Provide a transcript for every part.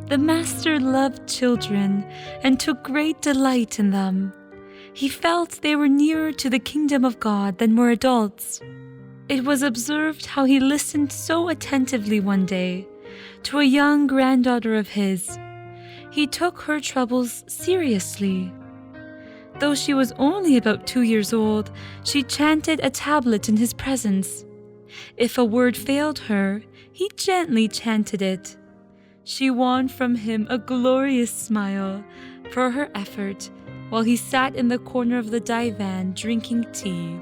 The master loved children and took great delight in them. He felt they were nearer to the kingdom of God than were adults. It was observed how he listened so attentively one day to a young granddaughter of his. He took her troubles seriously. Though she was only about 2 years old, she chanted a tablet in his presence. If a word failed her, he gently chanted it. She won from him a glorious smile for her effort while he sat in the corner of the divan drinking tea.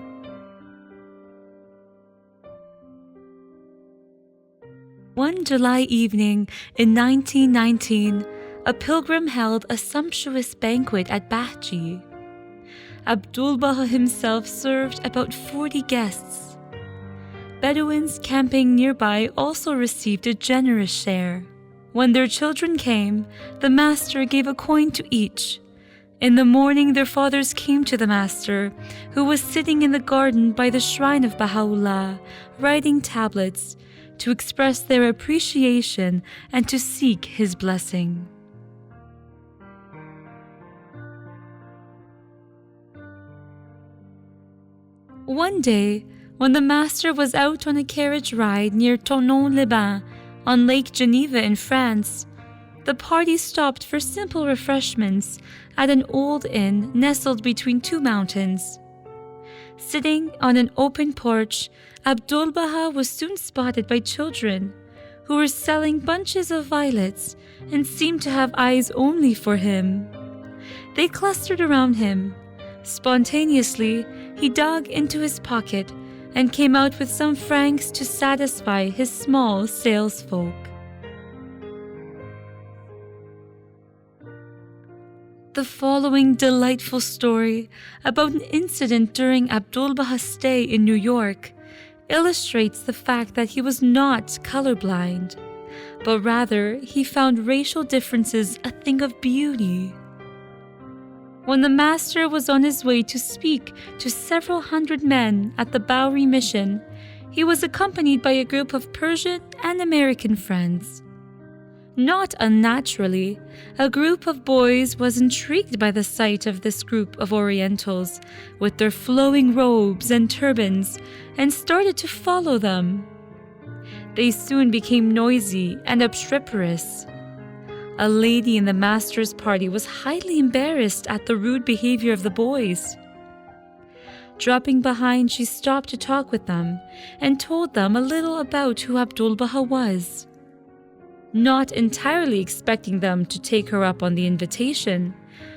One July evening in 1919, a pilgrim held a sumptuous banquet at Bahji. ʻAbdu'l-Bahá himself served about 40 guests. Bedouins camping nearby also received a generous share. When their children came, the master gave a coin to each. In the morning, their fathers came to the master, who was sitting in the garden by the shrine of Baha'u'llah, writing tablets, to express their appreciation and to seek his blessing. One day, when the master was out on a carriage ride near Tournon-les-Bains on Lake Geneva in France, the party stopped for simple refreshments at an old inn nestled between two mountains. Sitting on an open porch, ʻAbdu'l-Bahá was soon spotted by children who were selling bunches of violets and seemed to have eyes only for him. They clustered around him. Spontaneously, he dug into his pocket and came out with some francs to satisfy his small salesfolk. The following delightful story about an incident during ʻAbdu'l-Bahā's stay in New York illustrates the fact that he was not colorblind, but rather he found racial differences a thing of beauty. When the master was on his way to speak to several hundred men at the Bowery Mission, he was accompanied by a group of Persian and American friends. Not unnaturally, a group of boys was intrigued by the sight of this group of Orientals with their flowing robes and turbans and started to follow them. They soon became noisy and obstreperous. A lady in the master's party was highly embarrassed at the rude behavior of the boys. Dropping behind, she stopped to talk with them and told them a little about who ʻAbdu'l-Bahá was. Not entirely expecting them to take her up on the invitation,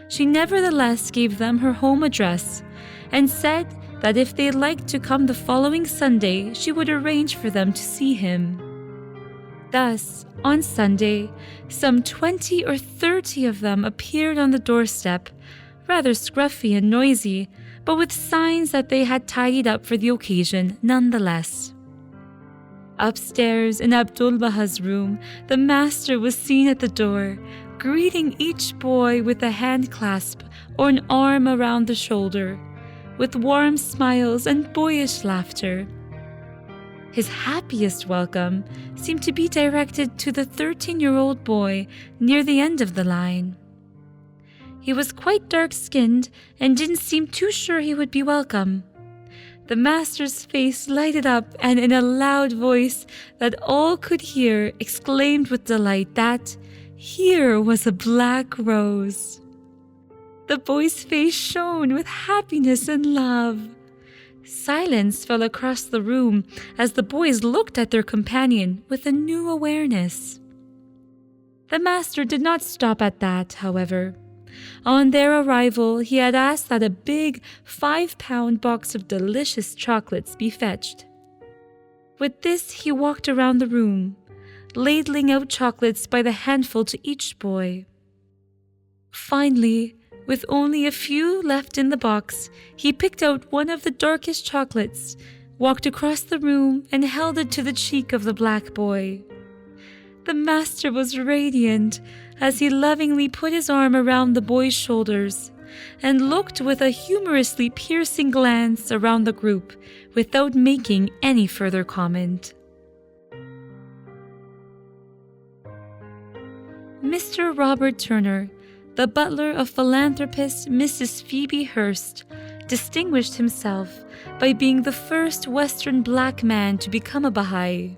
she nevertheless gave them her home address and said that if they liked to come the following Sunday, she would arrange for them to see him. Thus, on Sunday, some 20 or 30 of them appeared on the doorstep, rather scruffy and noisy, but with signs that they had tidied up for the occasion nonetheless. Upstairs in ʻAbdu'l-Bahā's room, the master was seen at the door, greeting each boy with a hand clasp or an arm around the shoulder, with warm smiles and boyish laughter. His happiest welcome seemed to be directed to the 13-year-old boy near the end of the line. He was quite dark-skinned and didn't seem too sure he would be welcome. The master's face lighted up and in a loud voice that all could hear exclaimed with delight that here was a black rose. The boy's face shone with happiness and love. Silence fell across the room as the boys looked at their companion with a new awareness. The master did not stop at that, however. On their arrival, he had asked that a big 5-pound box of delicious chocolates be fetched. With this, he walked around the room, ladling out chocolates by the handful to each boy. Finally, with only a few left in the box, he picked out one of the darkest chocolates, walked across the room, and held it to the cheek of the black boy. The master was radiant as he lovingly put his arm around the boy's shoulders and looked with a humorously piercing glance around the group without making any further comment. Mr. Robert Turner, the butler of philanthropist Mrs. Phoebe Hearst, distinguished himself by being the first Western black man to become a Baha'i.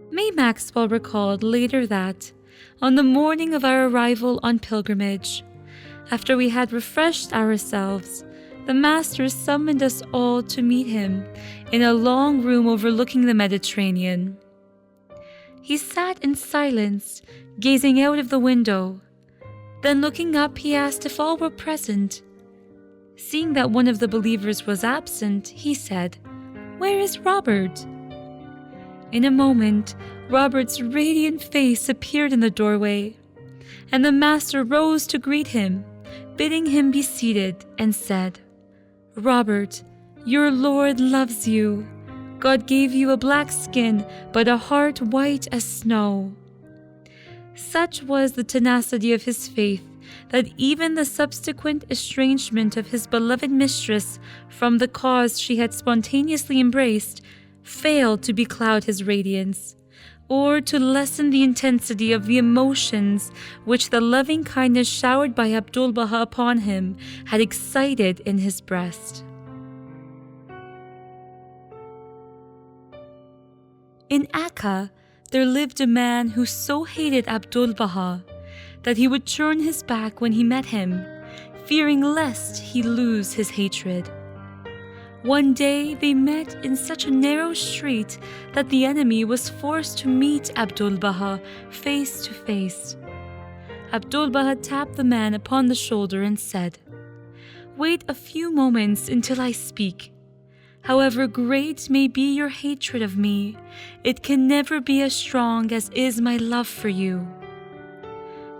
May Maxwell recalled later that, on the morning of our arrival on pilgrimage, after we had refreshed ourselves, the Master summoned us all to meet him in a long room overlooking the Mediterranean. He sat in silence, gazing out of the window. Then looking up, he asked if all were present. Seeing that one of the believers was absent, he said, "Where is Robert?" In a moment, Robert's radiant face appeared in the doorway, and the Master rose to greet him, bidding him be seated, and said, "Robert, your Lord loves you. God gave you a black skin, but a heart white as snow." Such was the tenacity of his faith that even the subsequent estrangement of his beloved mistress from the cause she had spontaneously embraced failed to becloud his radiance, or to lessen the intensity of the emotions which the loving kindness showered by ʻAbdu'l-Bahá upon him had excited in his breast. In Akka, there lived a man who so hated ʻAbdu'l-Bahá that he would turn his back when he met him, fearing lest he lose his hatred. One day they met in such a narrow street that the enemy was forced to meet ʻAbdu'l-Bahá face to face. ʻAbdu'l-Bahá tapped the man upon the shoulder and said, "Wait a few moments until I speak. However great may be your hatred of me, it can never be as strong as is my love for you."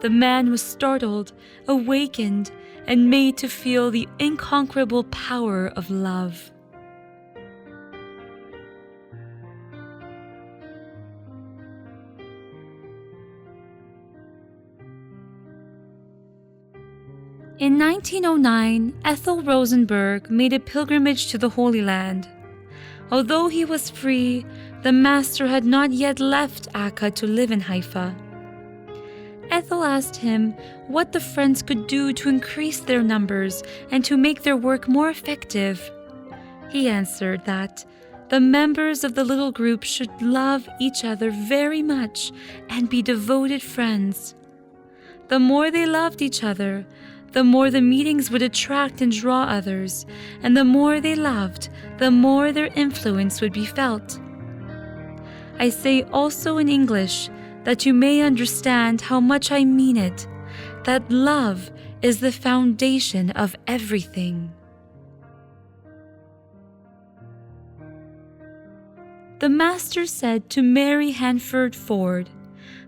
The man was startled, awakened, and made to feel the unconquerable power of love. In 1909, Ethel Rosenberg made a pilgrimage to the Holy Land. Although he was free, the Master had not yet left Akka to live in Haifa. Ethel asked him what the friends could do to increase their numbers and to make their work more effective. He answered that the members of the little group should love each other very much and be devoted friends. The more they loved each other, the more the meetings would attract and draw others, and the more they loved, the more their influence would be felt. I say also in English, that you may understand how much I mean it, that love is the foundation of everything. The Master said to Mary Hanford Ford,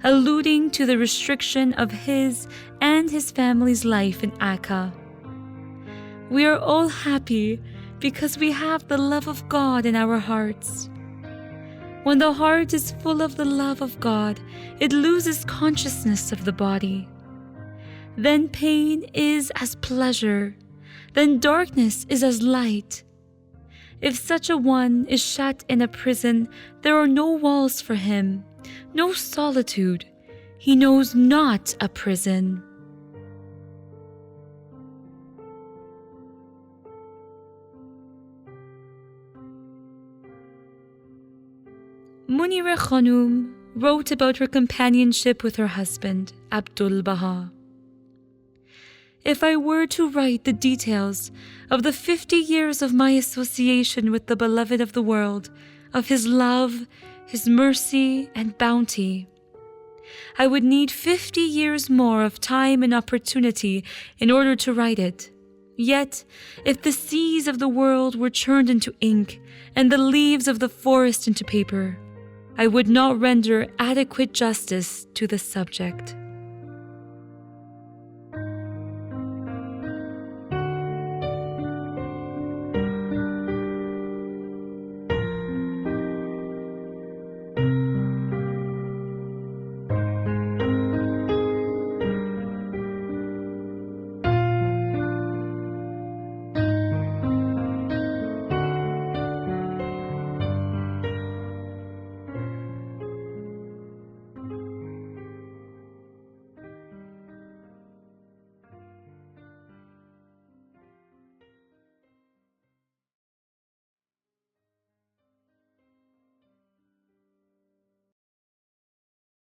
alluding to the restriction of his and his family's life in Akka, "We are all happy because we have the love of God in our hearts. When the heart is full of the love of God, it loses consciousness of the body. Then pain is as pleasure, then darkness is as light. If such a one is shut in a prison, there are no walls for him, no solitude. He knows not a prison." Munira Khanum wrote about her companionship with her husband, ʻAbdu'l-Bahá. "If I were to write the details of the 50 years of my association with the beloved of the world, of his love, his mercy, and bounty, I would need 50 years more of time and opportunity in order to write it. Yet, if the seas of the world were turned into ink and the leaves of the forest into paper, I would not render adequate justice to the subject."